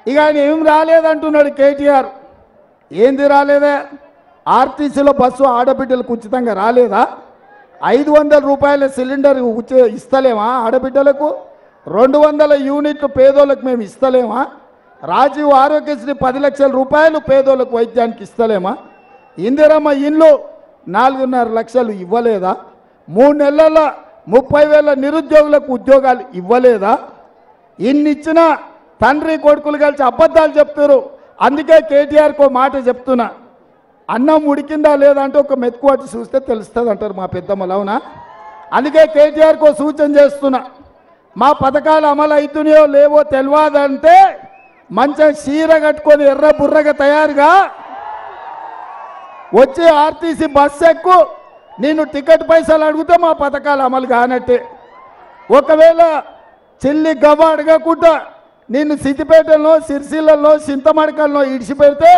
ఇక ఆయన ఏం రాలేదంటున్నాడు కేటీఆర్. ఏంది రాలేదా? ఆర్టీసీలో బస్సు ఆడబిడ్డలకు ఉచితంగా రాలేదా? 500 రూపాయల సిలిండర్ ఇస్తలేమా ఆడబిడ్డలకు? 200 యూనిట్లు పేదోళ్ళకు మేము ఇస్తలేమా? రాజీవ్ ఆరోగ్యశ్రీ 10 లక్షల రూపాయలు పేదోళ్ళకు వైద్యానికి ఇస్తలేమా? ఇందిరమ్మ ఇల్లు 4.5 లక్షలు ఇవ్వలేదా? 3 నెలల 30,000 నిరుద్యోగులకు ఉద్యోగాలు ఇవ్వలేదా? ఇన్ని ఇచ్చినా తండ్రి కొడుకులు కలిసి అబద్ధాలు చెప్తారు. అందుకే కేటీఆర్కి ఒక మాట చెప్తున్నా, అన్నం ఉడికిందా లేదా అంటే ఒక మెతుకువాటి చూస్తే తెలుస్తుంది అంటారు మా పెద్దమ్మలు, అవునా? అందుకే కేటీఆర్కి ఒక సూచన చేస్తున్నా, మా పథకాలు అమలు అవుతున్నాయో లేవో తెలియదంటే మంచిగా చీర కట్టుకొని ఎర్ర బుర్రగా తయారుగా వచ్చి ఆర్టీసీ బస్సు ఎక్కు, నేను టికెట్ పైసలు అడిగితే మా పథకాలు అమలు కానట్టే. ఒకవేళ చెల్లి గవ్వ అడగకుండా నిన్ను సిద్దిపేటలో సిరిసిల్లలో చింతమడకల్లో ఇడిచిపెడితే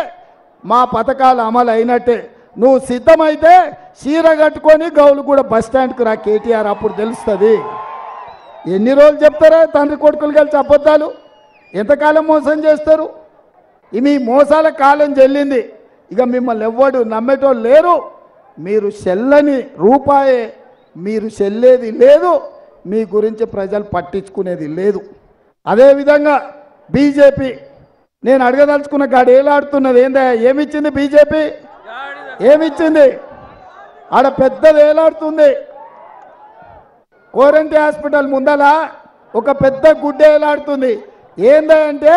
మా పథకాలు అమలు అయినట్టే. నువ్వు సిద్ధమైతే చీర కట్టుకొని గౌలు కూడా బస్ స్టాండ్కి రా కేటీఆర్, అప్పుడు తెలుస్తుంది. ఎన్ని రోజులు చెప్తారా తండ్రి కొడుకులు కలిసి అబద్ధాలు? ఎంతకాలం మోసం చేస్తారు? మీ మోసాల కాలం చెల్లింది. ఇక మిమ్మల్ని ఎవ్వడు నమ్మేటోళ్ళు లేరు. మీరు చెల్లని రూపాయే, మీరు చెల్లేది లేదు, మీ గురించి ప్రజలు పట్టించుకునేది లేదు. అదేవిధంగా బీజేపీ, నేను అడగదలుచుకున్న గాడు ఏలాడుతున్నది ఏందా? ఏమిచ్చింది బీజేపీ? ఏమిచ్చింది? ఆడ పెద్దది ఏలాడుతుంది. కోరంటి హాస్పిటల్ ముందల ఒక పెద్ద గుడ్డ ఏలాడుతుంది. ఏందంటే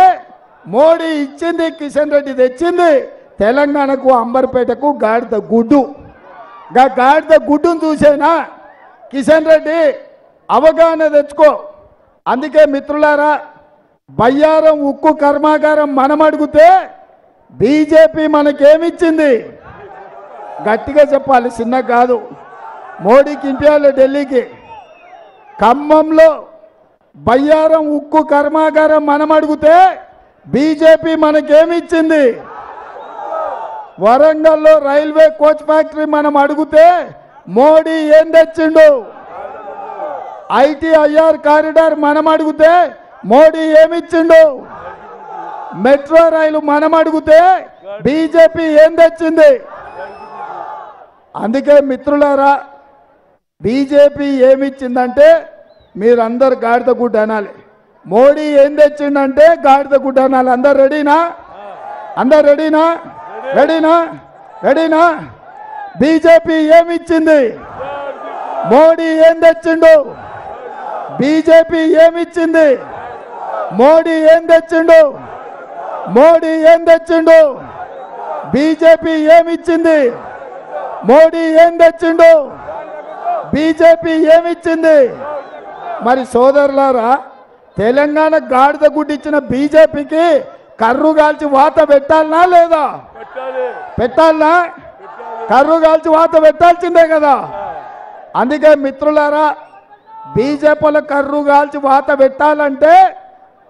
మోడీ ఇచ్చింది, కిషన్ రెడ్డి తెచ్చింది తెలంగాణకు అంబర్పేటకు గాడిద గుడ్డు. గాడిద గుడ్డును చూసేనా కిషన్ రెడ్డి అవగాహన తెచ్చుకో. అందుకే మిత్రులారా, బయ్యారం ఉక్కు కర్మాగారం మనం అడిగితే బీజేపీ మనకేమిచ్చింది? గట్టిగా చెప్పాలి, చిన్న కాదు. మోడీకి ఇండియాలో ఢిల్లీకి ఖమ్మంలో బయ్యారం ఉక్కు కర్మాగారం మనం అడిగితే బీజేపీ మనకేమిచ్చింది? వరంగల్లో రైల్వే కోచ్ ఫ్యాక్టరీ మనం అడిగితే మోడీ ఏం తెచ్చిండు? ఐటీఐఆర్ కారిడార్ మనం అడిగితే మోడీ ఏమిచ్చిండు? మెట్రో రైలు మనం అడిగితే బీజేపీ ఏం తెచ్చింది? అందుకే మిత్రులారా, బీజేపీ ఏమిచ్చిందంటే మీరందరు గాడిద గుడ్డ అనాలి. మోడీ ఏం తెచ్చిండంటే గాడిద గుడ్డ అనాలి. అందరు రెడీనా? అందరు రెడీనా? రెడీనా? రెడీనా? బీజేపీ ఏమిచ్చింది? మోడీ ఏం తెచ్చిండు? బీజేపీ ఏమిచ్చింది? మోడీ ఏం తెచ్చిండు? మోడీ ఏం తెచ్చిండు? బీజేపీ ఏమిచ్చింది? మోడీ ఏం తెచ్చిండు? బీజేపీ ఏమిచ్చింది? మరి సోదరులారా, తెలంగాణ గాడిద గుడ్డిచ్చిన బీజేపీకి కర్రు కాల్చి వాత పెట్టాలనా లేదా? పెట్టాలనా? కర్రు కాల్చి వాత పెట్టాల్సిందే కదా. అందుకే మిత్రులారా, బీజేపీల కర్రు కాల్చి వాత పెట్టాలంటే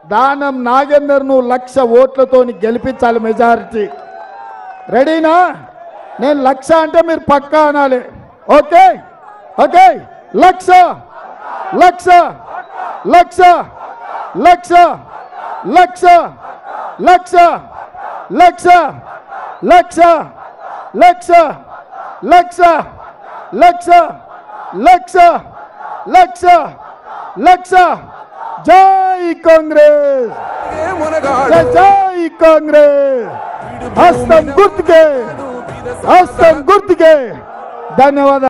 దానం నాగేందర్ను 1,00,000 ఓట్లతో గెలిపించాలి, మెజారిటీ. రెడీనా? నేను 1,00,000 అంటే మీరు పక్కా అనాలి. ఓకే? ఓకే, 1,00,000 1,00,000 1,00,000 1,00,000 1,00,000 1,00,000 1,00,000 1,00,000 1,00,000 1,00,000 1,00,000 1,00,000 1,00,000 జై కాంగ్రెస్, జై కాంగ్రెస్. హస్తం గుర్తుకే, హస్తం గుర్తుకే. ధన్యవాదాలు.